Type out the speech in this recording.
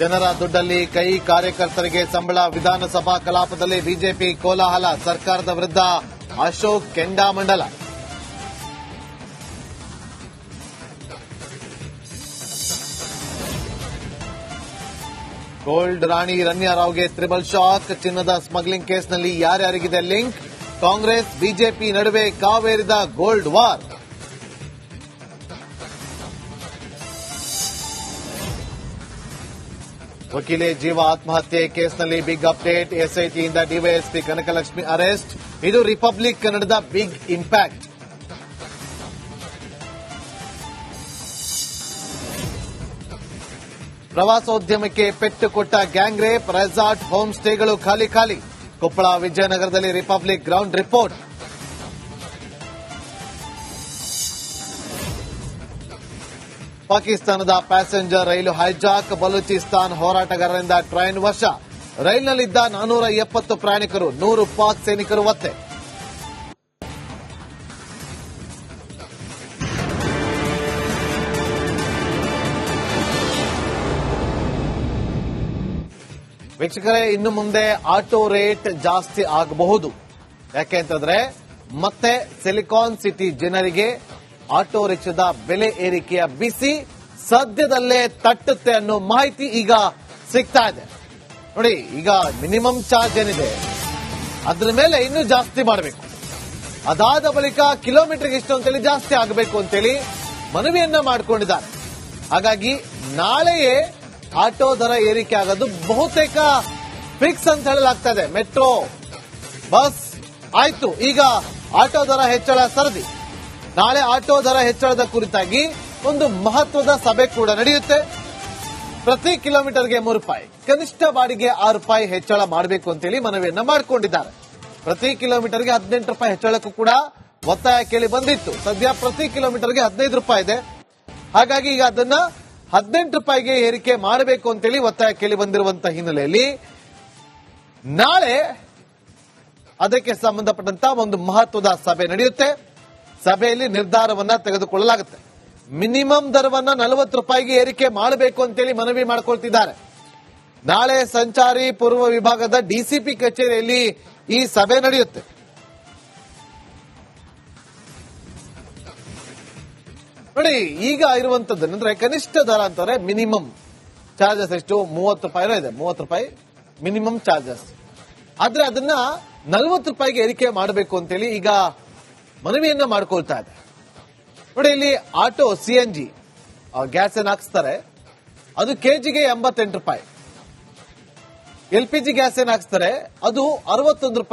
ಜನರ ದುಡ್ಡಲ್ಲಿ ಕೈ ಕಾರ್ಯಕರ್ತರಿಗೆ ಸಂಬಳ ವಿಧಾನಸಭಾ ಕಲಾಪದಲ್ಲಿ ಬಿಜೆಪಿ ಕೋಲಾಹಲ ಸರ್ಕಾರದ ವಿರುದ್ಧ ಅಶೋಕ್ ಕೆಂಡಾಮಂಡಲ ಗೋಲ್ಡ್ ರಾಣಿ ರನ್ಯಾ ರಾವ್ಗೆ ತ್ರಿಬಲ್ ಶಾಕ್ ಚಿನ್ನದ ಸ್ಮಗ್ಲಿಂಗ್ ಕೇಸ್ನಲ್ಲಿ ಯಾರ್ಯಾರಿಗಿದೆ ಲಿಂಕ್ ಕಾಂಗ್ರೆಸ್ ಬಿಜೆಪಿ ನಡುವೆ ಕಾವೇರಿದ ಗೋಲ್ಡ್ ವಾರ್ ವಕೀಲೆ ಜೀವ ಆತ್ಮಹತ್ಯೆ ಕೇಸ್ನಲ್ಲಿ big update ಎಸ್ಐಟಿಯಿಂದ DYSP Kanakalakshmi arrest ಇದು ರಿಪಬ್ಲಿಕ್ ಕನ್ನಡದ ಬಿಗ್ ಇಂಪ್ಯಾಕ್ಟ್ ಪ್ರವಾಸೋದ್ಯಮಕ್ಕೆ ಪೆಟ್ಟು ಕೊಟ್ಟ ಗ್ಯಾಂಗ್ ರೇಪ್ ರೆಸಾರ್ಟ್ ಹೋಮ್ ಸ್ಟೇಗಳು ಖಾಲಿ ಕೊಪ್ಪಳ ವಿಜಯನಗರದಲ್ಲಿ ರಿಪಬ್ಲಿಕ್ ಗ್ರೌಂಡ್ ರಿಪೋರ್ಟ್ ಪಾಕಿಸ್ತಾನದ ಪ್ಯಾಸೆಂಜರ್ ರೈಲು ಹೈಜಾಕ್ ಬಲೂಚಿಸ್ತಾನ್ ಹೋರಾಟಗಾರರಿಂದ ಟ್ರೈನ್ ವಶ ರೈಲಿನಲ್ಲಿದ್ದ 470 ಪ್ರಯಾಣಿಕರು 100 ಪಾಕ್ ಸೈನಿಕರು ಒತ್ತೆ ವೀಕ್ಷಕರೇ ಇನ್ನು ಮುಂದೆ ಆಟೋ ರೇಟ್ ಜಾಸ್ತಿ ಆಗಬಹುದು ಯಾಕೆಂತಂದ್ರೆ ಮತ್ತೆ ಸಿಲಿಕಾನ್ ಸಿಟಿ ಜನರಿಗೆ ಆಟೋ ರಿಕ್ಷಾದ ಬೆಲೆ ಏರಿಕೆಯ ಬಿಸಿ ಸದ್ಯದಲ್ಲೇ ತಟ್ಟುತ್ತೆ ಅನ್ನೋ ಮಾಹಿತಿ ಈಗ ಸಿಗ್ತಾ ಇದೆ ನೋಡಿ ಈಗ ಮಿನಿಮಮ್ ಚಾರ್ಜ್ ಏನಿದೆ ಅದ್ರ ಮೇಲೆ ಇನ್ನೂ ಜಾಸ್ತಿ ಮಾಡಬೇಕು ಅದಾದ ಬಳಿಕ ಕಿಲೋಮೀಟರ್ಗೆ ಇಷ್ಟು ಅಂತೇಳಿ ಜಾಸ್ತಿ ಆಗಬೇಕು ಅಂತೇಳಿ ಮನವಿಯನ್ನ ಮಾಡಿಕೊಂಡಿದ್ದಾರೆ ಹಾಗಾಗಿ ನಾಳೆಯೇ ಆಟೋ ದರ ಏರಿಕೆ ಆಗೋದು ಬಹುತೇಕ ಫಿಕ್ಸ್ ಅಂತ ಹೇಳಲಾಗ್ತಾ ಇದೆ ಮೆಟ್ರೋ ಬಸ್ ಆಯ್ತು ಈಗ ಆಟೋ ದರ ಹೆಚ್ಚಳ ಸರದಿ ನಾಳೆ ಆಟೋ ದರ ಹೆಚ್ಚಳದ ಕುರಿತಾಗಿ ಒಂದು ಮಹತ್ವದ ಸಭೆ ಕೂಡ ನಡೆಯುತ್ತೆ ಪ್ರತಿ ಕಿಲೋಮೀಟರ್ಗೆ ₹3 ಕನಿಷ್ಠ ಬಾಡಿಗೆ ₹6 ಹೆಚ್ಚಳ ಮಾಡಬೇಕು ಅಂತೇಳಿ ಮನವಿಯನ್ನ ಮಾಡಿಕೊಂಡಿದ್ದಾರೆ ಪ್ರತಿ ಕಿಲೋಮೀಟರ್ಗೆ ₹18 ಹೆಚ್ಚಳಕ್ಕೂ ಕೂಡ ಒತ್ತಾಯ ಕೇಳಿ ಬಂದಿತ್ತು ಸದ್ಯ ಪ್ರತಿ ಕಿಲೋಮೀಟರ್ಗೆ ₹15 ಇದೆ ಹಾಗಾಗಿ ಈಗ ಅದನ್ನ ₹18 ಏರಿಕೆ ಮಾಡಬೇಕು ಅಂತೇಳಿ ಒತ್ತಾಯ ಕೇಳಿ ಬಂದಿರುವಂತಹ ಹಿನ್ನೆಲೆಯಲ್ಲಿ ನಾಳೆ ಅದಕ್ಕೆ ಸಂಬಂಧಪಟ್ಟಂತ ಒಂದು ಮಹತ್ವದ ಸಭೆ ನಡೆಯುತ್ತೆ ಸಭೆಯಲ್ಲಿ ನಿರ್ಧಾರವನ್ನ ತೆಗೆದುಕೊಳ್ಳಲಾಗುತ್ತೆ ಮಿನಿಮಮ್ ದರವನ್ನ ₹40 ಏರಿಕೆ ಮಾಡಬೇಕು ಅಂತೇಳಿ ಮನವಿ ಮಾಡಿಕೊಳ್ತಿದ್ದಾರೆ ನಾಳೆ ಸಂಚಾರಿ ಪೂರ್ವ ವಿಭಾಗದ ಡಿಸಿಪಿ ಕಚೇರಿಯಲ್ಲಿ ಈ ಸಭೆ ನಡೆಯುತ್ತೆ ನೋಡಿ ಈಗ ಇರುವಂತದ್ದು ಕನಿಷ್ಠ ದರ ಅಂತಂದ್ರೆ ಮಿನಿಮಮ್ ಚಾರ್ಜಸ್ ಎಷ್ಟು ₹30 ಇದೆ ₹30 ಮಿನಿಮಮ್ ಚಾರ್ಜಸ್ ಆದ್ರೆ ಅದನ್ನ ₹40 ಏರಿಕೆ ಮಾಡಬೇಕು ಅಂತೇಳಿ ಈಗ ಮನವಿಯನ್ನ ಮಾಡ್ಕೊಳ್ತಾ ಇದೆ ನೋಡಿ ಇಲ್ಲಿ ಆಟೋ ಸಿಎನ್ಜಿ ಗ್ಯಾಸ್ ಏನ್ ಹಾಕ್ಸ್ತಾರೆ ಅದು ಕೆಜಿಗೆ ₹88 ಎಲ್ಪಿಜಿ ಗ್ಯಾಸ್ ಏನ್ ಹಾಕ್ಸ್ತಾರೆ ಅದು ₹61